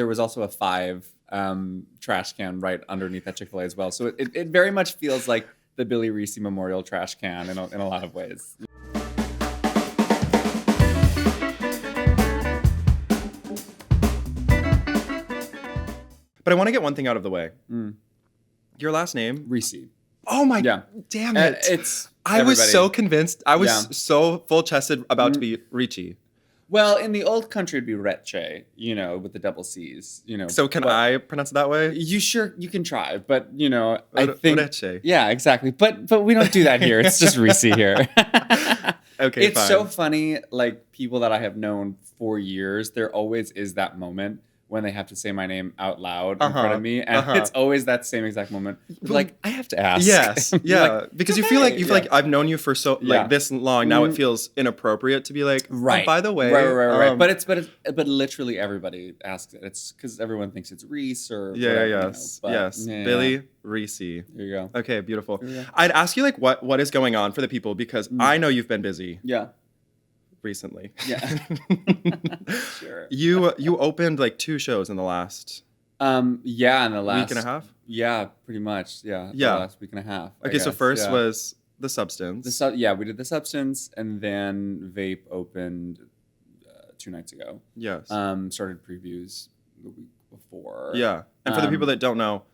there was also a 5 trash can right underneath that Chick-fil-A as well. So it very much feels like the Billy Recce Memorial trash can in a lot of ways. But I want to get one thing out of the way. Your last name? Recce. Oh my, damn it. I was so convinced. I was so full-chested about to be Recce. Well, in the old country, it'd be Recce, with the double C's, So can I pronounce it that way? You can try, but, I think... Recce. Yeah, exactly. But we don't do that here. It's just Recce here. Okay, it's fine. so funny, like, people that I have known for years, there always is that moment when they have to say my name out loud in front of me, and it's always that same exact moment. Like, I have to ask. Yes, yeah, because you feel like I've known you for so this long. Now it feels inappropriate to be like, oh, by the way, right. But literally everybody asks it. It's because everyone thinks it's Reese or Billy Recce. There you go. Okay, beautiful. I'd ask you like what is going on for the people because I know you've been busy. Yeah. Recently. Yeah. Sure. You opened like 2 shows in the last in the last week and a half? Yeah, pretty much. Yeah. The last week and a half. Okay, so first was The Substance. We did The Substance, and then Vape opened 2 nights ago. Yes. Started previews the week before. Yeah. And for the people that don't know,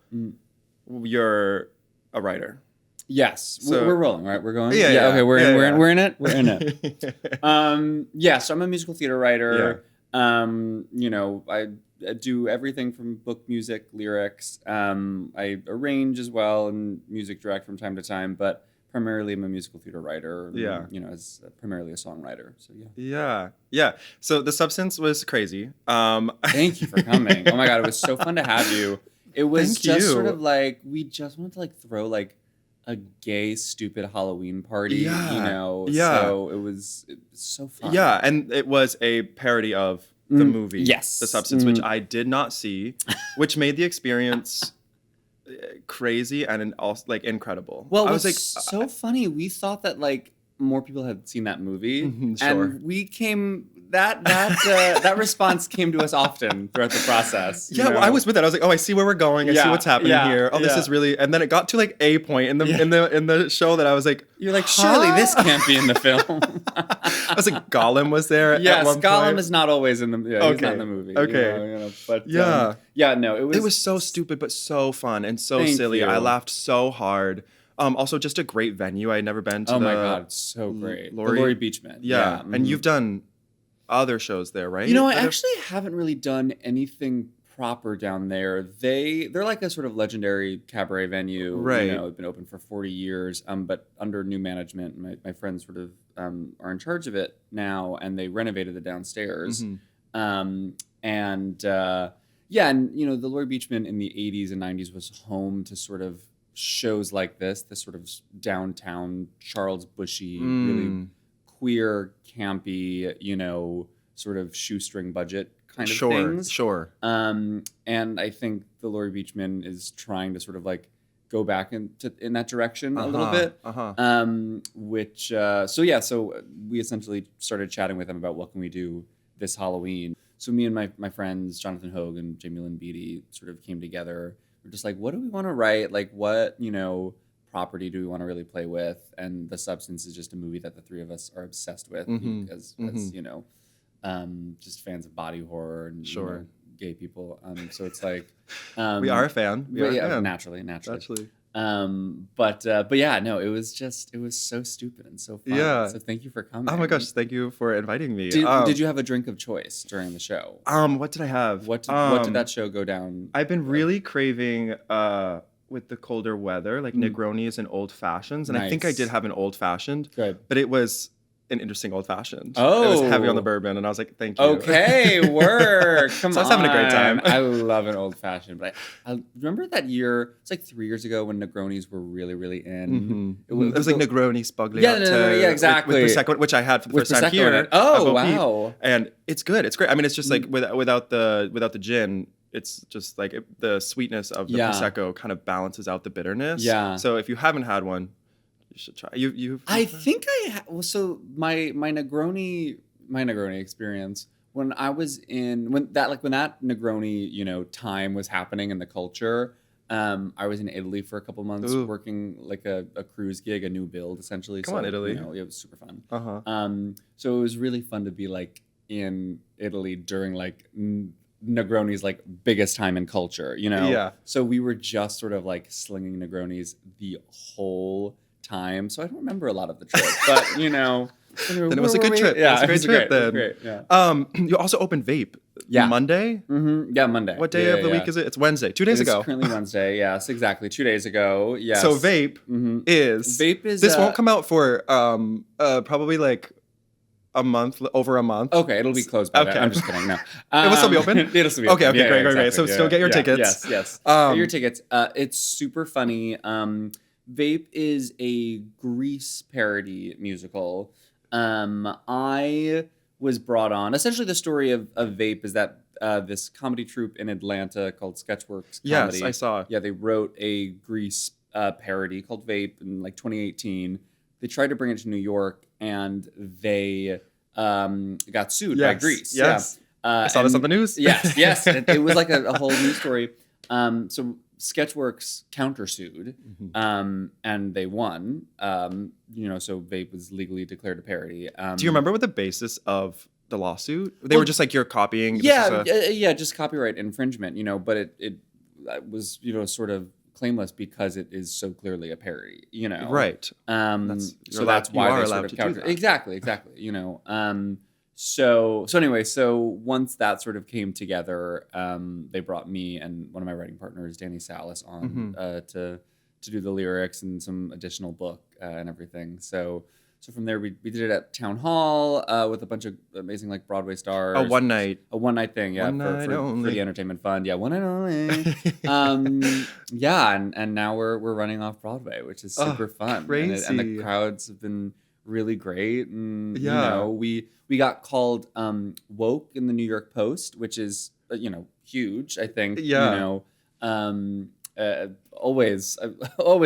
you're a writer. Yes, so, we're rolling, right? We're going. Yeah. Okay, we're in it. We're in it. So I'm a musical theater writer. Yeah. I do everything from book music, lyrics. I arrange as well and music direct from time to time, but primarily I'm a musical theater writer. Yeah. As primarily a songwriter. So Yeah. So The Substance was crazy. Thank you for coming. Oh my God, it was so fun to have you. It was sort of like we just wanted to like throw like a gay, stupid Halloween party, So it was so fun. Yeah, and it was a parody of the movie, The Substance, which I did not see, which made the experience crazy and also like incredible. Well, it was like so funny. We thought that like more people had seen that movie, and we came. That response came to us often throughout the process. Yeah, well, I was with it. I was like, oh, I see where we're going. I see what's happening here. Oh, this is really. And then it got to like a point in the show that I was like, you're like, surely this can't be in the film. I was like, Gollum was there. Yes, at one Gollum point. is not always in the. Yeah, he's not in the movie. Okay, but no, it was so stupid but so fun and so silly. You. I laughed so hard. Also, just a great venue. I had never been to. Oh my God, it's so great. The Laurie Beachman. Yeah. And you've done other shows there, right? I actually haven't really done anything proper down there. They're like a sort of legendary cabaret venue. Right. They've been open for 40 years, but under new management. My friends sort of are in charge of it now, and they renovated the downstairs. And the Laurie Beachman in the 80s and 90s was home to sort of shows like this sort of downtown Charles Bushy, really queer, campy, sort of shoestring budget kind of things. Sure. And I think the Laurie Beachman is trying to sort of like go back in that direction a little bit. So we essentially started chatting with them about what can we do this Halloween. So me and my friends, Jonathan Hogue and Jamie Lynn Beatty, sort of came together. We're just like, what do we want to write? Like what, property do we want to really play with? And The Substance is just a movie that the 3 of us are obsessed with as just fans of body horror and gay people. So it's like we are a fan. Naturally. It was so stupid and so fun. Yeah. So thank you for coming. Oh my gosh, thank you for inviting me. Did you have a drink of choice during the show? What did I have? What did that show go down? I've been really craving with the colder weather, like Negronis and old fashions. And I think I did have an old fashioned. Good. But it was an interesting old fashioned. Oh. It was heavy on the bourbon, and I was like, thank you. Okay, work. Come on. I was having a great time. I love an old fashioned. But I remember that year, it's like 3 years ago when Negronis were really, really in. It was like Negroni Spagliato. Yeah, exactly. With Prosecco, which I had for the first time here. Oh, wow. And it's good. It's great. I mean, it's just like without the gin, it's just like the sweetness of the Prosecco kind of balances out the bitterness. Yeah. So if you haven't had one, you should try. I think I so my Negroni experience when I was when that Negroni, time was happening in the culture, I was in Italy for a couple months working like a cruise gig, a new build essentially. Come on, Italy. It was super fun. So it was really fun to be like in Italy during like Negroni's like biggest time in culture, Yeah. So we were just sort of like slinging Negronis the whole time. So I don't remember a lot of the trip, but then it was a good trip. Yeah, it was a great trip then. Great, yeah. You also opened Vape. Yeah. Monday? Mm-hmm. Yeah, Monday. What day of the week is it? It's Wednesday. 2 days ago. It's currently Wednesday. Yes, exactly. 2 days ago. Yes. So Vape is. This won't come out for probably like over a month. Okay, it'll be closed by then. I'm just kidding. No. It will still be open? It'll still be open. Okay, great. Exactly. So still get your tickets. Yes. Get your tickets. It's super funny. Vape is a Grease parody musical. I was brought on. Essentially, the story of Vape is that this comedy troupe in Atlanta called Sketchworks Comedy. Yes, I saw. Yeah, they wrote a Grease parody called Vape in like 2018. They tried to bring it to New York, and they got sued by Grease. Yes. Yeah. I saw this on the news. Yes. It was like a whole news story. So Sketchworks countersued, and they won. So Vape was legally declared a parody. Do you remember what the basis of the lawsuit? They were just like, you're copying. Just copyright infringement. But it was sort of claimless because it is so clearly a parody. Right. That's why they sort of counter. Exactly. So anyway, once that sort of came together, they brought me and one of my writing partners, Danny Salas, on to do the lyrics and some additional book and everything. So from there, we did it at Town Hall with a bunch of amazing like Broadway stars. A one night thing, yeah, for the entertainment fund, yeah, one night only. And now we're running off Broadway, which is super fun. Crazy. And the crowds have been really great, and we got called woke in the New York Post, which is huge. I think always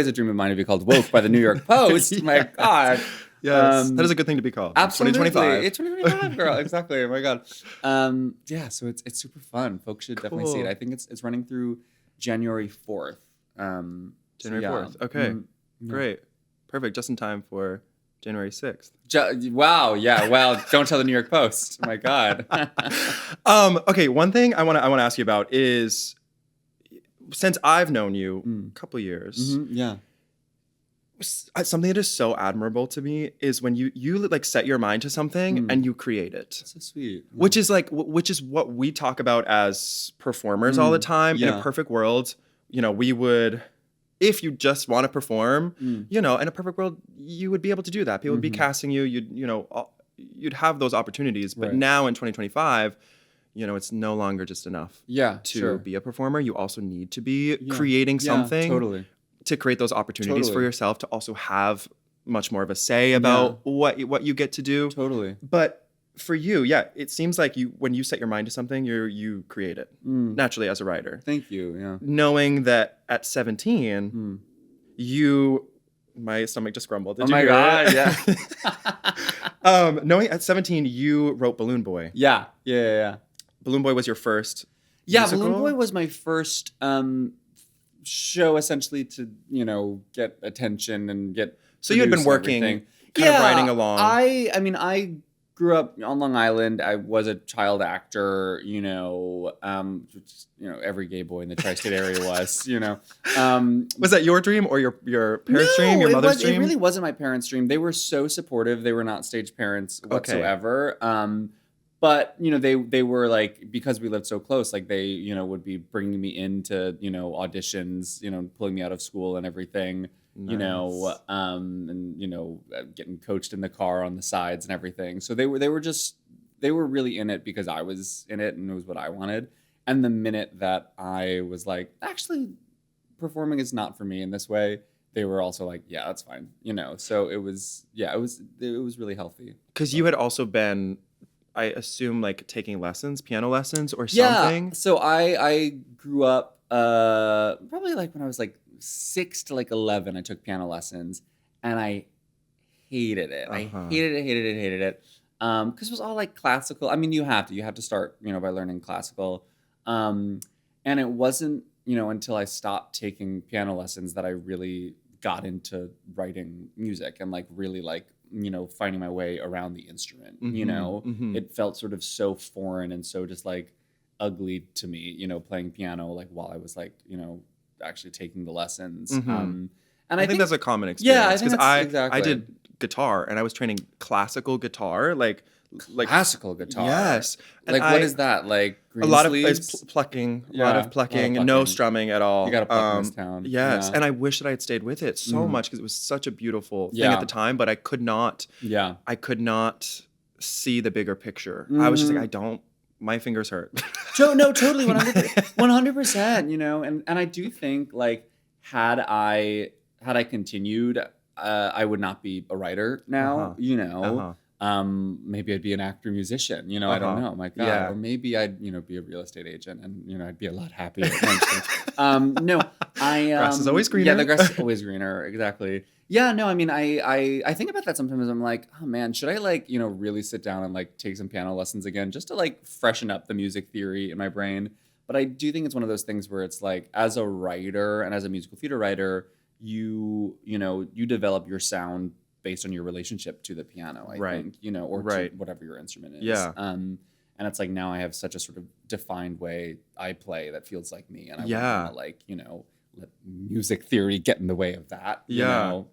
a dream of mine to be called woke by the New York Post. My God. Yes, that is a good thing to be called. Absolutely. 2025. It's 2025, girl. Exactly. Oh my God. So it's super fun. Folks should definitely see it. I think it's running through January 4th. January 4th. Okay. Great. Perfect. Just in time for January 6th. Wow. Yeah. Well, don't tell the New York Post. Oh my God. Okay. One thing I want to ask you about is, since I've known you a couple years, something that is so admirable to me is when you like set your mind to something and you create it. That's so sweet. Which is what we talk about as performers all the time. In a perfect world, we would, if you just want to perform, in a perfect world, you would be able to do that. People would be casting you. You'd have those opportunities. But now in 2025, it's no longer just enough to be a performer. You also need to be creating something to create those opportunities for yourself, to also have much more of a say about what you get to do. Totally. But for you, it seems like when you set your mind to something, you create it naturally as a writer. Thank you. Yeah. Knowing that at 17, my stomach just grumbled. Did you hear God, it? Yeah. Knowing at 17, you wrote Balloon Boy. Yeah. Balloon Boy was your first musical? Balloon Boy was my first show, essentially, to get attention and get. So you had been working, kind of writing along. I grew up on Long Island. I was a child actor. Every gay boy in the tri-state area was. Was that your dream or your parents' dream? Your mother's dream? It really wasn't my parents' dream. They were so supportive. They were not stage parents whatsoever. But, they were like, because we lived so close, like they, would be bringing me into, auditions, pulling me out of school and everything, Nice. Getting coached in the car on the sides and everything. So they were really in it because I was in it and it was what I wanted. And the minute that I was like, actually, performing is not for me in this way, they were also like, yeah, that's fine. So it was really healthy. Because you had also been, I assume, like taking piano lessons or something. Yeah. So I grew up probably like when I was like 6 to like 11. I took piano lessons, and I hated it. I hated it. because it was all like classical. I mean, you have to start, by learning classical. And it wasn't, until I stopped taking piano lessons that I really got into writing music and like really like, finding my way around the instrument. It felt sort of so foreign and so just like ugly to me, playing piano like while I was like, actually taking the lessons. And I think that's a common experience. Yeah, I think that's exactly. I did guitar and I was training classical guitar, like classical guitar. Yes. And like what is that? Like green a lot sleeves? Of plucking, a lot of plucking, no strumming at all. You got to pluck in this town. Yes, and I wish that I had stayed with it so much because it was such a beautiful thing at the time, but I could not. Yeah. I could not see the bigger picture. I was just like, my fingers hurt. No, totally, 100%. And I do think like had I continued, I would not be a writer now. Maybe I'd be an actor musician. I don't know. My God. Yeah. Or maybe I'd be a real estate agent, and I'd be a lot happier. No, grass is always greener. Yeah, the grass is always greener. Exactly. Yeah, no, I mean, I think about that sometimes. I'm like, oh man, should I like, really sit down and like take some piano lessons again just to like freshen up the music theory in my brain? But I do think it's one of those things where it's like, as a writer and as a musical theater writer, you develop your sound based on your relationship to the piano, I think, or to whatever your instrument is. Yeah. And it's like now I have such a sort of defined way I play that feels like me, and I want to like, let music theory get in the way of that.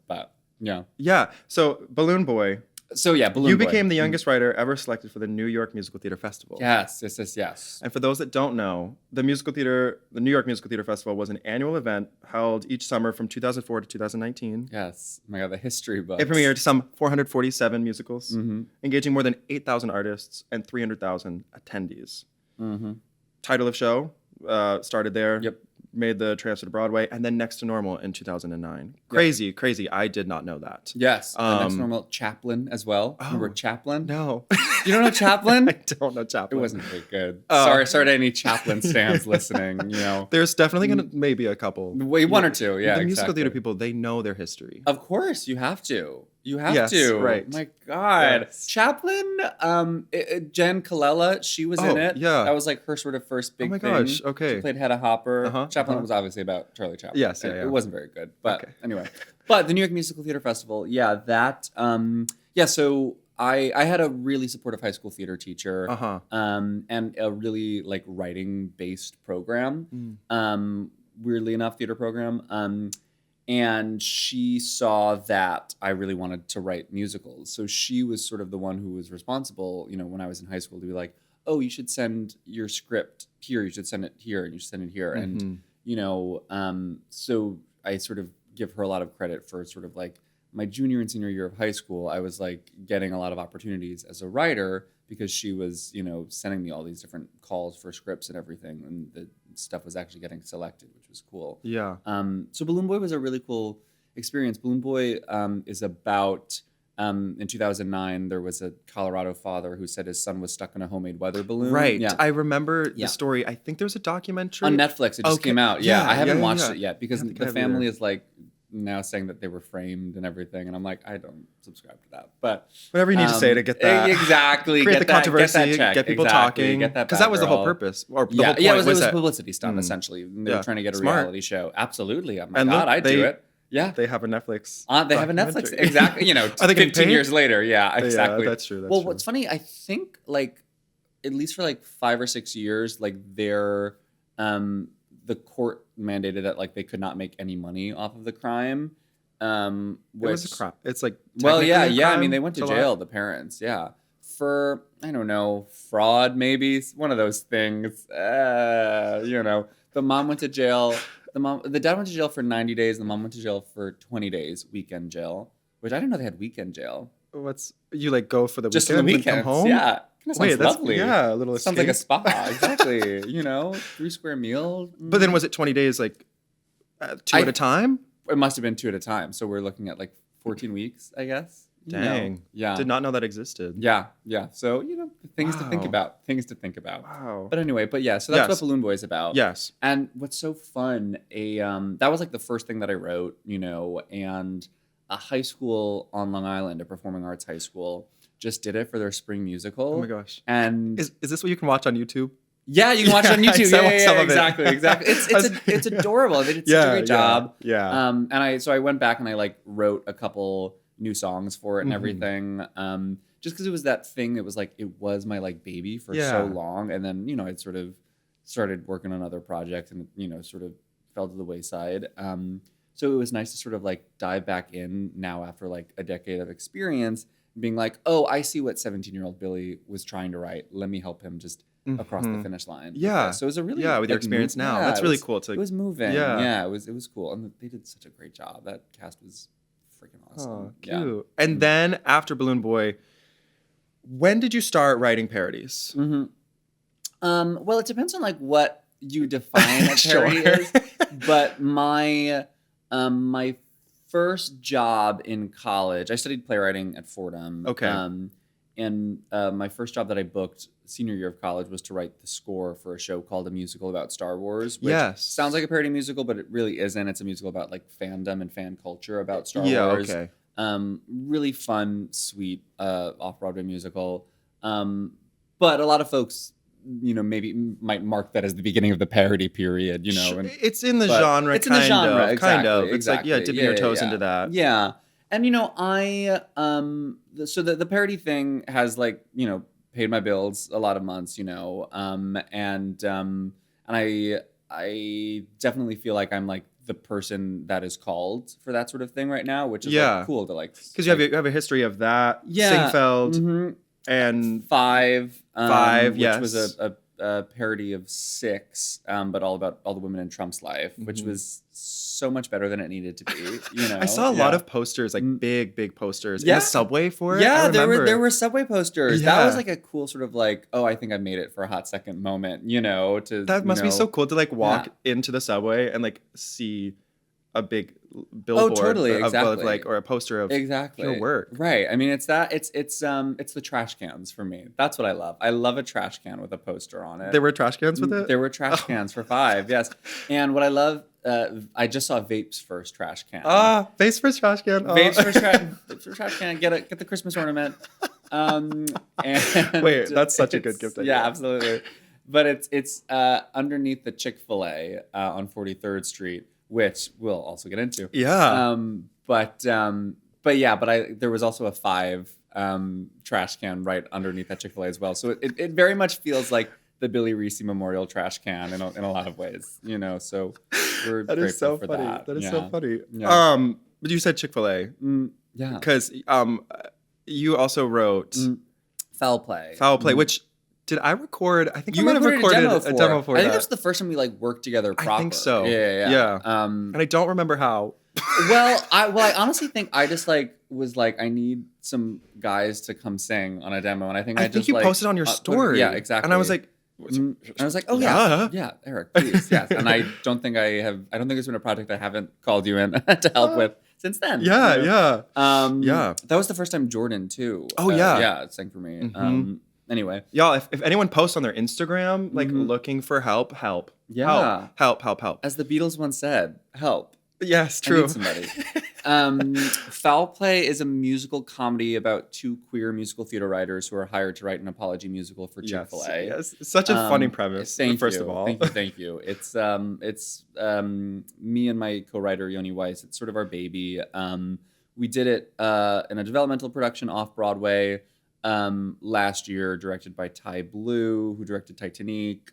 But yeah. Yeah. So Balloon Boy. So yeah, Balloon Boy. You became the youngest writer ever selected for the New York Musical Theater Festival. Yes. And for those that don't know, the New York Musical Theater Festival was an annual event held each summer from 2004 to 2019. Yes. Oh my God, the history books. It premiered some 447 musicals, engaging more than 8,000 artists and 300,000 attendees. Title of show started there. Yep. Made the transfer to Broadway, and then Next to Normal in 2009. Crazy. I did not know that. Yes. Next to Normal, Chaplin as well. Remember Chaplin? No. You don't know Chaplin? I don't know Chaplin. It wasn't very good. Sorry to any Chaplin stands listening. There's definitely gonna maybe a couple. One or two. Yeah. The musical theater people, they know their history. Of course, you have to. Right. Oh my God. Yes. Chaplin, Jen Colella, she was in it. Yeah. That was like her sort of first big thing. Oh my gosh, okay. She played Hedda Hopper. Chaplin was obviously about Charlie Chaplin. Yes, yeah. It wasn't very good, but anyway. But the New York Musical Theater Festival, so I had a really supportive high school theater teacher and a really like writing-based program. Weirdly enough, theater program. And she saw that I really wanted to write musicals. So she was sort of the one who was responsible, when I was in high school, to be like, oh, you should send your script here. You should send it here, and you should send it here. And, so I sort of give her a lot of credit for sort of like my junior and senior year of high school. I was like getting a lot of opportunities as a writer because she was, sending me all these different calls for scripts and everything. And the stuff was actually getting selected, which was cool. Yeah. So Balloon Boy was a really cool experience. Balloon Boy is about, in 2009, there was a Colorado father who said his son was stuck in a homemade weather balloon. Right. Yeah. I remember the story. I think there's a documentary. On Netflix. It just came out. Yeah. I haven't watched it yet because the family is like now saying that they were framed and everything. And I'm like, I don't subscribe to that. But whatever you need to say to get that. Exactly. Create the controversy, get people talking. Because that was the whole purpose. Or the whole point it was publicity stunt, essentially. They were trying to get a reality show. Absolutely. I'm like, God, I'd do it. Yeah. They have a Netflix. They have a Netflix. Exactly. 15 years later. Yeah, exactly. Yeah, that's true. Well, what's funny, I think like, at least for like 5 or 6 years, like their, the court mandated that like they could not make any money off of the crime. It was a crime. It's like, I mean, they went to jail, the parents. Yeah. For, I don't know, fraud, maybe one of those things. The mom went to jail. The dad went to jail for 90 days. The mom went to jail for 20 days, weekend jail, which I didn't know they had weekend jail. You like go for the just weekend and come home? Yeah. Wait, that's lovely. Yeah, a little escape. Sounds like a spa. Exactly. 3 square meals. But then was it 20 days like 2 at a time? It must have been 2 at a time. So we're looking at like 14 weeks, I guess. Dang. Yeah. Did not know that existed. Yeah. So, things to think about. Wow. But anyway, so that's what Balloon Boy is about. Yes. And what's so fun, that was like the first thing that I wrote, and a high school on Long Island, a performing arts high school, just did it for their spring musical. Oh my gosh. And is this what you can watch on YouTube? Yeah, you can watch it on YouTube. Yeah, exactly. It's adorable. They did such a great job. Yeah. And I went back and I like wrote a couple new songs for it and everything. Just because it was that thing that was like it was my like baby for so long, and then I'd sort of started working on other projects and sort of fell to the wayside. So it was nice to sort of like dive back in now after like a decade of experience, being like, oh, I see what 17-year-old Billy was trying to write. Let me help him just across the finish line. Yeah. So it was a really with your experience now. That's really cool. It was moving. Yeah. It was cool, and they did such a great job. That cast was freaking awesome. Oh, cute. And then after Balloon Boy, when did you start writing parodies? Well, it depends on like what you define a parody as. But my first job in college, I studied playwriting at Fordham. Okay. And my first job that I booked senior year of college was to write the score for a show called A Musical About Star Wars, which sounds like a parody musical, but it really isn't. It's a musical about like fandom and fan culture about Star Wars. Okay. Really fun, sweet off-Broadway musical. But a lot of folks, maybe might mark that as the beginning of the parody period, And, it's in the genre, it's in the genre, kind of. It's like, dipping your toes into that. Yeah. And, I, so the parody thing has like, paid my bills a lot of months, and I definitely feel like I'm like the person that is called for that sort of thing right now, which is like cool to like. Because you have a history of that, Singfeld, and Five, which was a parody of Six, but all about all the women in Trump's life, which was so much better than it needed to be. I saw a lot of posters, like big posters in a subway for it. Yeah, there were subway posters. That was like a cool sort of like, oh, I think I made it for a hot second moment. That must be so cool to like walk into the subway and like see a big billboard of like, or a poster of your work. Right. I mean, it's the trash cans for me. That's what I love. I love a trash can with a poster on it. There were trash cans with it? There were trash cans for Five, yes. And what I love, I just saw Vape's first trash can. Vape's first trash can. Vape's first trash can. Get the Christmas ornament. And wait, that's such a good gift idea. Yeah, absolutely. But it's underneath the Chick-fil-A on 43rd Street, which we'll also get into. Yeah. But there was also a Five trash can right underneath that Chick-fil-A as well. So it very much feels like the Billy Recce Memorial trash can in a lot of ways, So we're that is so funny. That is so funny. Yeah. But you said Chick-fil-A. Yeah. Because you also wrote Foul Play, which did I record? I think you I might have recorded a demo for. I think that's the first time we like worked together proper. I think so. Yeah. And I don't remember how. I honestly think I just was like, I need some guys to come sing on a demo, and I think you posted on your story. Yeah, exactly. And I was like, oh yeah, Eric, please, yes. And I don't think there's been a project I haven't called you in to help with since then. Yeah. That was the first time Jordan too. Oh yeah, sang for me. Anyway, y'all, if anyone posts on their Instagram like looking for help. Yeah. Help. As the Beatles once said, help. Yes, true. I need somebody. Foul Play is a musical comedy about two queer musical theater writers who are hired to write an apology musical for Chick-fil-A. Yes. Such a funny premise. First of all. Thank you. It's me and my co-writer Yoni Weiss. It's sort of our baby. We did it in a developmental production off Broadway last year, directed by Ty Blue, who directed Titanic.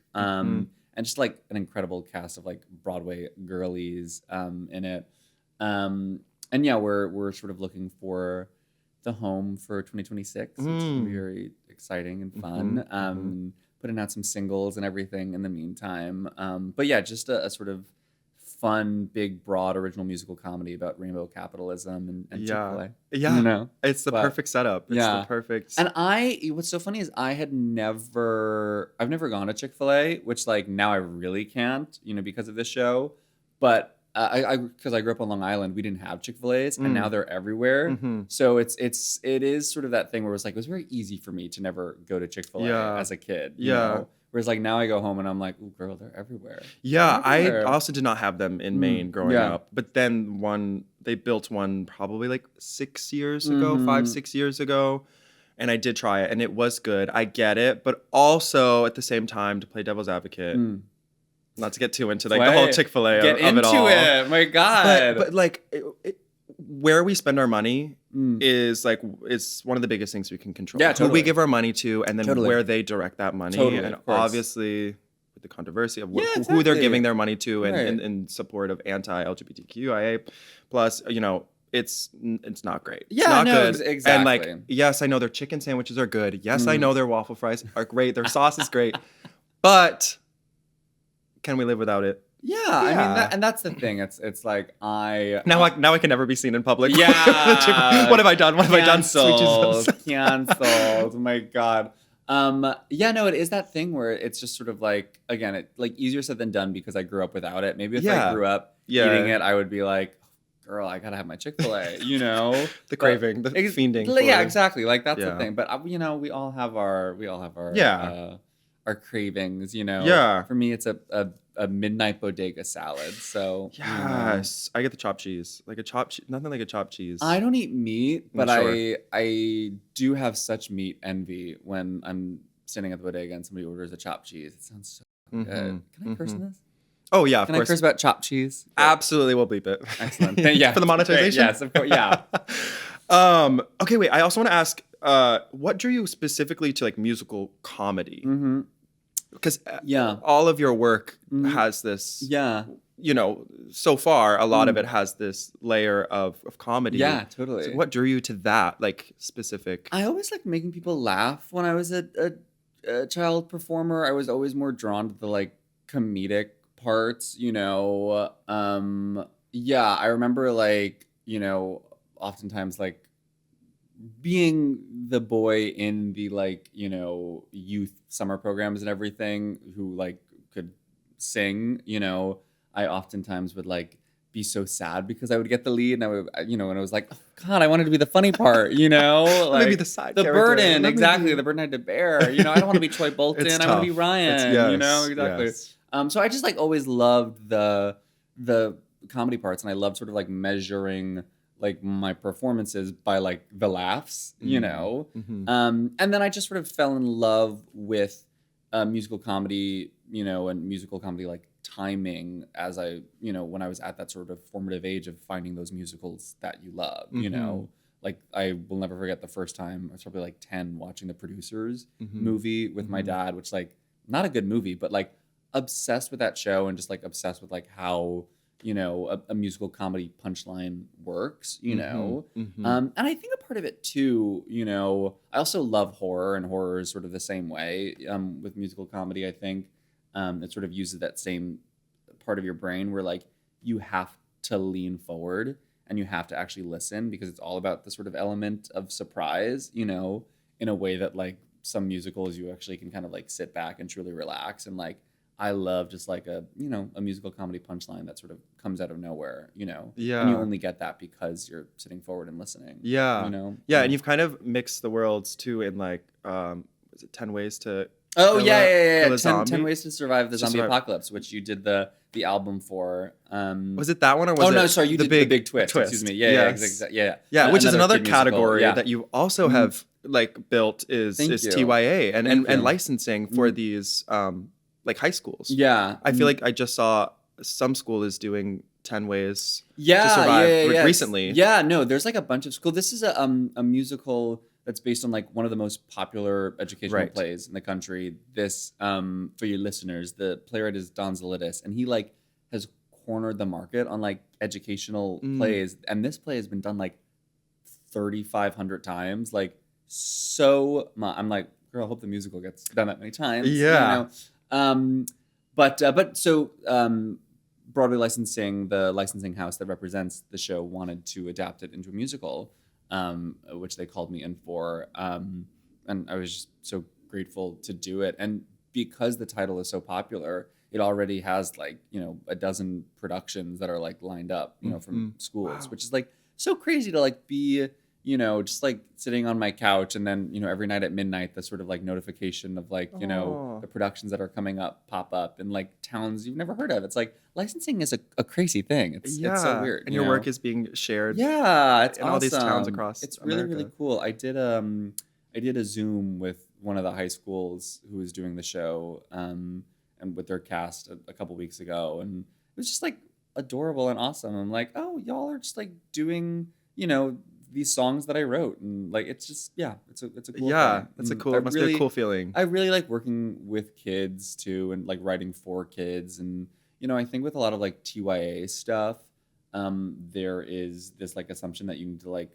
And just like an incredible cast of like Broadway girlies in it. And yeah, we're sort of looking for the home for 2026. It's gonna be very exciting and fun. Putting out some singles and everything in the meantime. But yeah, just a sort of fun, big, broad, original musical comedy about rainbow capitalism and Chick-fil-A. Yeah, it's the perfect setup. It's the perfect. And what's so funny is I've never gone to Chick-fil-A, which like now I really can't, because of this show. But because I grew up on Long Island, we didn't have Chick-fil-A's, and now they're everywhere. So it is sort of that thing where it's like it was very easy for me to never go to Chick-fil-A as a kid. You know? Whereas like now I go home and I'm like, ooh, girl, they're everywhere. Yeah, I also did not have them in Maine growing up. But then they built one probably like 6 years ago, 5-6 years ago. and I did try it, and it was good. I get it, but also at the same time, to play devil's advocate, not to get too into like the whole Chick-fil-A of it all. Get into it, my God. But like, where we spend our money is like it's one of the biggest things we can control. Yeah, totally. Who we give our money to, and then where they direct that money, and obviously with the controversy of who they're giving their money to, and in support of anti-LGBTQIA plus, you know. It's not great. Yeah, it's not good. Exactly. And like, yes, I know their chicken sandwiches are good. Yes, I know their waffle fries are great. Their sauce is great. But can we live without it? Yeah. I mean, and that's the thing. It's like now I can never be seen in public. Yeah. What have I done? What have I done? Sweet Jesus. Canceled. Oh my God. Yeah, no, it is that thing where it's just sort of like, again, it like easier said than done because I grew up without it. Maybe if I grew up eating it, I would be like, girl, I gotta have my Chick-fil-A, you know? The craving, the fiending. Yeah, exactly. Like that's the thing. But you know, we all have our cravings, you know? Yeah. For me, it's a midnight bodega salad. So yes, I get the chopped cheese. Like nothing like a chopped cheese. I don't eat meat, but I do have such meat envy when I'm standing at the bodega and somebody orders a chopped cheese. It sounds so good. Can I curse in this? Oh yeah, of course. Can I curse about chopped cheese? Absolutely, we'll bleep it. Excellent. Yeah, for the monetization. Yes, of course. Yeah. Okay, wait. I also want to ask, what drew you specifically to like musical comedy? Because all of your work has this. Yeah. You know, so far a lot of it has this layer of comedy. Yeah, totally. So what drew you to that, like specific? I always liked making people laugh when I was a child performer. I was always more drawn to the like comedic parts, you know. I remember like, you know, oftentimes like being the boy in the like, you know, youth summer programs and everything who like could sing, you know, I oftentimes would like be so sad because I would get the lead and I would, you know, and I was like, oh, God, I wanted to be the funny part, you know, like maybe the side the character. Burden, exactly, the burden I had to bear, you know. I don't want to be Troy Bolton, I want to be Ryan, you know, exactly. Yes. So I just like always loved the comedy parts, and I loved sort of like measuring like my performances by like the laughs, you know. And then I just sort of fell in love with musical comedy, you know, and musical comedy like timing as I, you know, when I was at that sort of formative age of finding those musicals that you love, you know. Like I will never forget the first time I was probably like 10 watching The Producers movie with my dad, which like not a good movie, but like obsessed with that show and just like obsessed with like how, you know, a musical comedy punchline works, you know. And I think a part of it too, you know, I also love horror, and horror is sort of the same way with musical comedy. I think it sort of uses that same part of your brain where like you have to lean forward and you have to actually listen because it's all about the sort of element of surprise, you know, in a way that like some musicals you actually can kind of like sit back and truly relax. And like I love just like a, you know, a musical comedy punchline that sort of comes out of nowhere, you know. Yeah. And you only get that because you're sitting forward and listening. Yeah. You know? Yeah, and you've kind of mixed the worlds too in like, is it 10 Ways to Oh, kill yeah. a 10 Ways to Survive the Zombie Apocalypse, which you did the album for. Was it that one or was it? Oh, no, sorry, you did the Big Twist. Excuse me. Yeah, Yeah, which is another category that you also have like built is TYA and licensing for these like high schools. Yeah. I feel like I just saw some school is doing 10 Ways to Survive recently. Yeah, no, there's like a bunch of school. This is a musical that's based on like one of the most popular educational plays in the country. This, for your listeners, the playwright is Don Zolidis, and he like has cornered the market on like educational plays. And this play has been done like 3,500 times. Like I'm like, girl, I hope the musical gets done that many times. Yeah. You know? But so Broadway licensing, the licensing house that represents the show, wanted to adapt it into a musical, which they called me in for, and I was just so grateful to do it. And because the title is so popular, it already has like, you know, a dozen productions that are like lined up, you know, from schools, which is like so crazy to like be, you know, just like sitting on my couch and then, you know, every night at midnight, the sort of like notification of like, you know, the productions that are coming up pop up in like towns you've never heard of. It's like licensing is a crazy thing. It's so weird. And your work is being shared. Yeah, it's in all these towns across It's America. really, really cool. I I did a Zoom with one of the high schools who was doing the show, and with their cast a couple weeks ago, and it was just like adorable and awesome. I'm like, oh, y'all are just like doing, these songs that I wrote, and like it's just it's a cool thing. That's a cool. It must be a cool feeling. I really like working with kids too, and like writing for kids, and I think with a lot of like TYA stuff, there is this like assumption that you need to like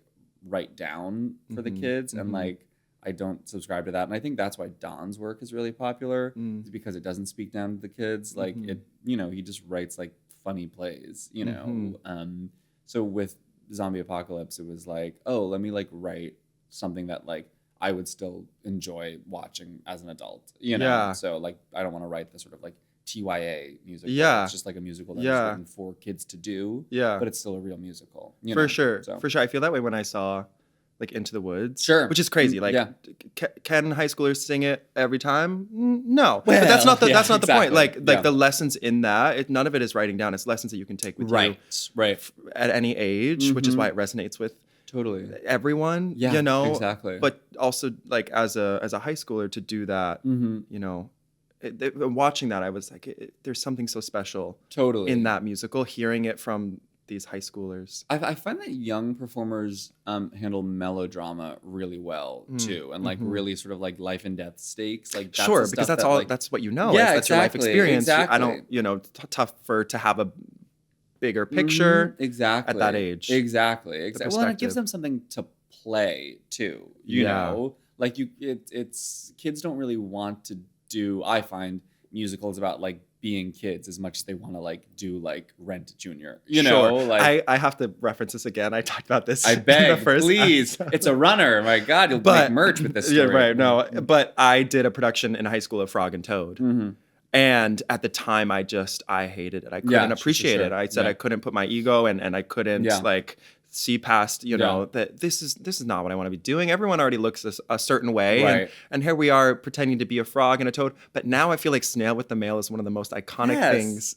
write down for the kids, and like I don't subscribe to that, and I think that's why Don's work is really popular, is because it doesn't speak down to the kids. Like it, he just writes like funny plays, So with Zombie Apocalypse, it was like, oh, let me like write something that like I would still enjoy watching as an adult, So like I don't want to write the sort of like TYA musical. It's just like a musical that's written for kids to do. But it's still a real musical. For sure. I feel that way when I saw like Into the Woods. Sure. Which is crazy. Like can high schoolers sing it every time? No. Well, but that's not the point. Like the lessons in that, none of it is writing down. It's lessons that you can take with you at any age, which is why it resonates with everyone. Exactly. But also like as a high schooler to do that, watching that, I was like, there's something so special in that musical, hearing it from these high schoolers. I find that young performers handle melodrama really well too, and like really sort of like life and death stakes. Like that's because that's that's what that's your life experience. I don't tougher to have a bigger picture at that age. Exactly. Well, and it gives them something to play too. You know, like it's kids don't really want to do, I find, musicals about like being kids as much as they want to like do like Rent Junior. Like I have to reference this again. I talked about this. I beg, please. It's a runner. My God, you'll make merch with this story. Yeah, right. No, but I did a production in high school of Frog and Toad. And at the time, I hated it. I couldn't appreciate it. I said I couldn't put my ego and I couldn't like see past, that this is not what I want to be doing. Everyone already looks a certain way. And here we are pretending to be a frog and a toad. But now I feel like Snail with the Mail is one of the most iconic things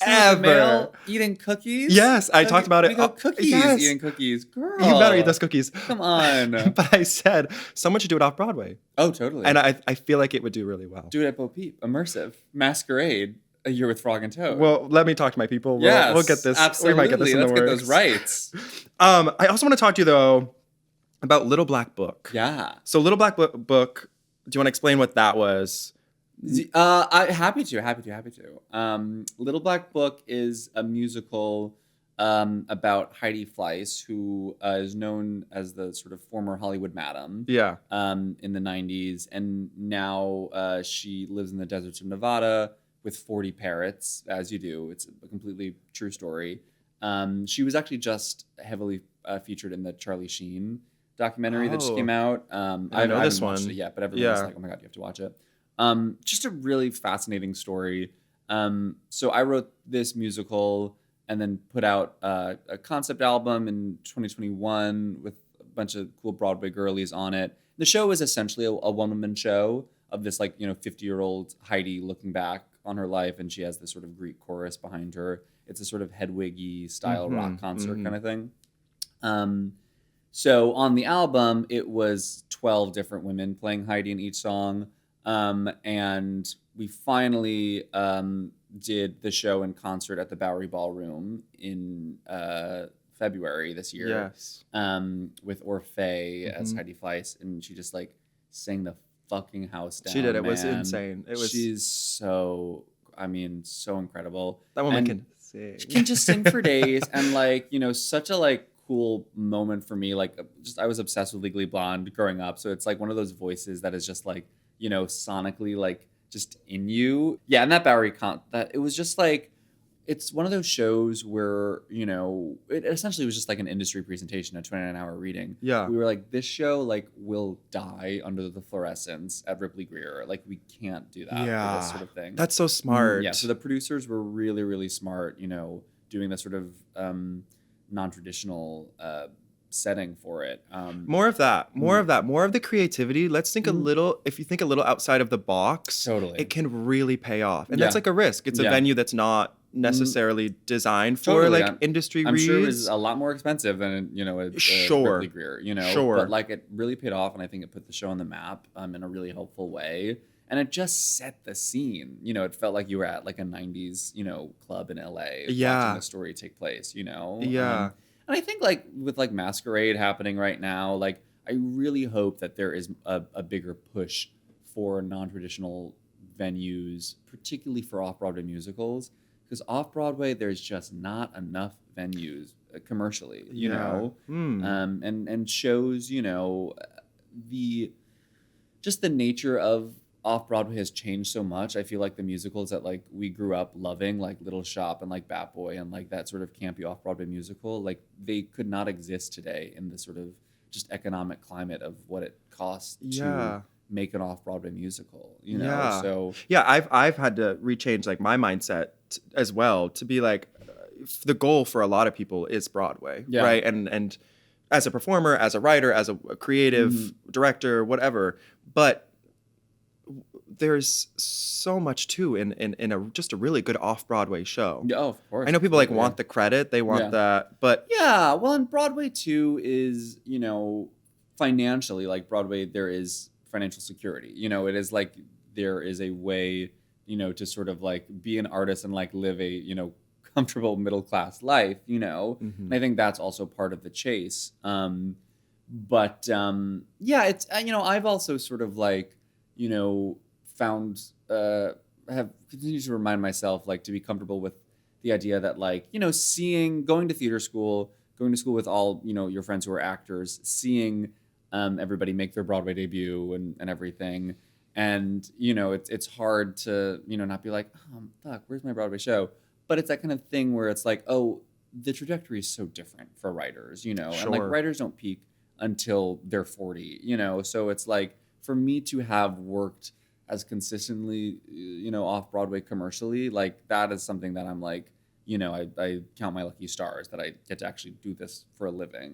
ever. Mail eating cookies? Yes, I talked about it. Eating cookies. Girl. You better eat those cookies. Come on. But I said, someone should do it off Broadway. Oh, totally. And I feel like it would do really well. Do it at Peep. Immersive. Masquerade. A Year with Frog and Toad. Well, let me talk to my people. We'll get this. Absolutely. We might get this in the works. Let's get those rights. I also want to talk to you, though, about Little Black Book. Yeah. So Little Black Book, do you want to explain what that was? Happy to. Little Black Book is a musical about Heidi Fleiss, who is known as the sort of former Hollywood madam. Yeah. In the 90s. And now she lives in the deserts of Nevada with 40 parrots, as you do. It's a completely true story. She was actually just heavily featured in the Charlie Sheen documentary that just came out. I know this one. Watched it yet, but everyone's like, oh my God, you have to watch it. Just a really fascinating story. So I wrote this musical and then put out a concept album in 2021 with a bunch of cool Broadway girlies on it. The show is essentially a one-woman show of this 50-year-old Heidi looking back on her life, and she has this sort of Greek chorus behind her. It's a sort of Hedwig-y style rock concert kind of thing. So on the album, it was 12 different women playing Heidi in each song. And we finally did the show in concert at the Bowery Ballroom in February this year. Yes. With Orfeh as Heidi Fleiss, and she just sang the fucking house down. She did. It was insane. She's so incredible. That woman can sing. She can just sing for days, and such a cool moment for me. I was obsessed with Legally Blonde growing up, so it's one of those voices that is just sonically just in you. Yeah, and that Bowery that it was just it's one of those shows where, it essentially was just an industry presentation, a 29-hour reading. Yeah. We were this show will die under the fluorescence at Ripley Greer. We can't do that for this sort of thing. That's so smart. Yeah, so the producers were really, really smart, doing this sort of non-traditional setting for it. More of that. More of the creativity. Let's think if you think a little outside of the box, totally, it can really pay off. And that's a risk. It's a venue that's not necessarily designed for Totally. like industry I'm reads. sure it was a lot more expensive than, a Sure. Ridley Greer, Sure. But like it really paid off, and I think it put the show on the map in a really helpful way. And it just set the scene. It felt like you were at like a 90s, club in LA watching the story take place, Yeah. And I think like with like Masquerade happening right now, like I really hope that there is a bigger push for non-traditional venues, particularly for off-Broadway musicals, because off-Broadway there's just not enough venues commercially, and shows, the nature of off-Broadway has changed so much. I feel like the musicals that like we grew up loving, like Little Shop and like Bat Boy and like that sort of campy off-Broadway musical, like they could not exist today in the sort of just economic climate of what it costs to make an off-Broadway musical, So I've had to rechange like my mindset as well to be like the goal for a lot of people is Broadway, right? And as a performer, as a writer, as a creative director, whatever, but there's so much too in just a really good off-Broadway show. Yeah, of course. I know people like want the credit, they want that, but well, and Broadway too is, financially, like Broadway, there is financial security. It is like there is a way, to sort of like be an artist and like live a, comfortable middle class life, And I think that's also part of the chase. It's I've also sort of like, found have continued to remind myself like to be comfortable with the idea that like going to school with all your friends who are actors, seeing everybody make their Broadway debut and everything, and it's hard to not be like, oh fuck, where's my Broadway show? But it's that kind of thing where it's like, oh, the trajectory is so different for writers, and like writers don't peak until they're 40, so it's like for me to have worked as consistently, off Broadway commercially, like that is something that I'm like, I count my lucky stars that I get to actually do this for a living.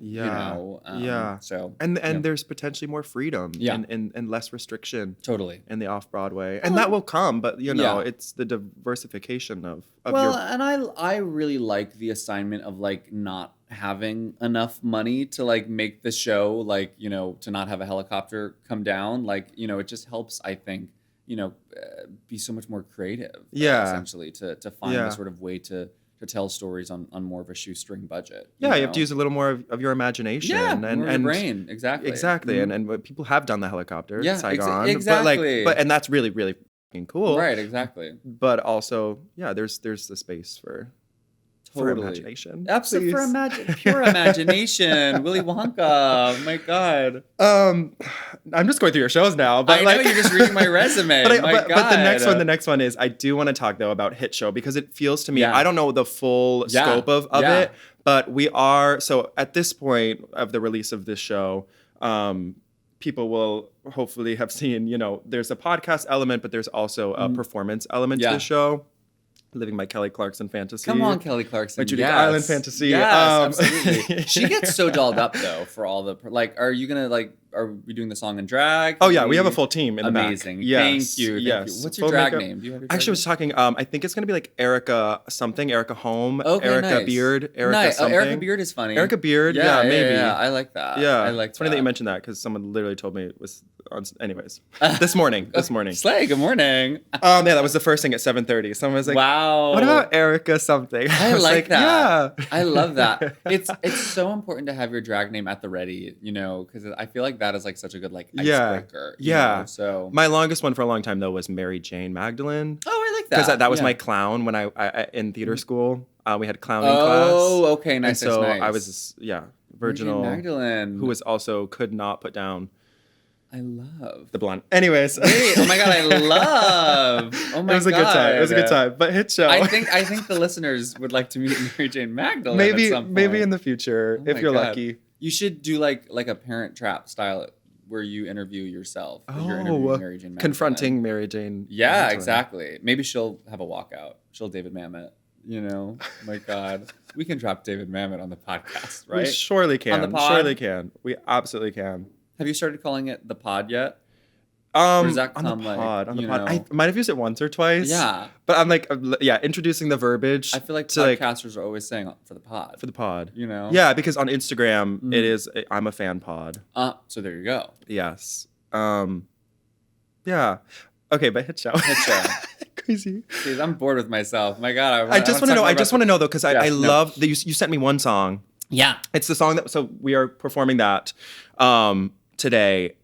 So there's potentially more freedom and less restriction. Totally. In the off Broadway, and that will come, but it's the diversification of and I really like the assignment of like not having enough money to like make the show, like to not have a helicopter come down, like it just helps, I think, be so much more creative, essentially to find a sort of way to tell stories on more of a shoestring budget. You have to use a little more of your imagination and your brain. Exactly. Mm-hmm. And people have done the helicopter, Saigon, exactly. and that's really really fucking cool, right? Exactly. But also, there's the space for imagination. Absolutely, pure imagination. Willy Wonka. Oh my God. I'm just going through your shows now, but I know you're just reading my resume. But the next one is I do want to talk though about Hit Show, because it feels to me, I don't know the full scope of it, but we are, so at this point of the release of this show, people will hopefully have seen, there's a podcast element, but there's also a performance element to the show. Living my Kelly Clarkson fantasy. Come on, Kelly Clarkson. My Judy Island fantasy. Yes, absolutely. She gets so dolled up though for all the are you gonna are we doing the song in drag? Oh yeah, we have a full team in the back. Amazing. Yes. Thank you. Yes. What's your drag name? Do you have your drag Actually, I was talking. I think it's gonna be like Erica something, Erica Home, okay, Erica Beard, Erica something. Erica Beard is funny. Erica Beard. Yeah, maybe. Yeah, I like that. Yeah, I like. It's funny that you mentioned that because someone literally told me it was. Anyways, this morning. Slay. Good morning. That was the first thing at 7:30. Someone was like, "Wow, what about Erica something?" I like that. Yeah, I love that. It's so important to have your drag name at the ready, because I feel like that is like such a good like icebreaker. Yeah. So my longest one for a long time though was Mary Jane Magdalene. Oh, I like that because that was my clown when I in theater school. We had clowning class. Oh, okay, nice. And so nice. I was this, virginal Mary Jane Magdalene, who was also could not put down. I love the blonde. Anyways, wait, oh my God, I love. Oh my God, it was a good time. It was a good time. But Hit Show. I think the listeners would like to meet Mary Jane Magdalene. Maybe at some point. Maybe in the future if you're lucky. You should do like a Parent Trap style where you interview yourself. You're interviewing Mary Jane Magdalene. Confronting Mary Jane. Yeah, Magdalene. Exactly. Maybe she'll have a walkout. She'll David Mamet. My God, we can drop David Mamet on the podcast, right? We surely can. On the pod? Surely can. We absolutely can. Have you started calling it the pod yet? Or does that On the come pod, like, on the you pod. know? I might have used it once or twice. Yeah. But I'm like, introducing the verbiage. I feel like to podcasters are always saying for the pod. for the pod. You know? Yeah, because on Instagram it is I'm a fan pod. So there you go. Yes. Yeah. Okay, but hit show. Hit show. Crazy. Jeez, I'm bored with myself. My God. I just want to know. I just want to know though, because I love that you sent me one song. Yeah. It's the song so we are performing that today,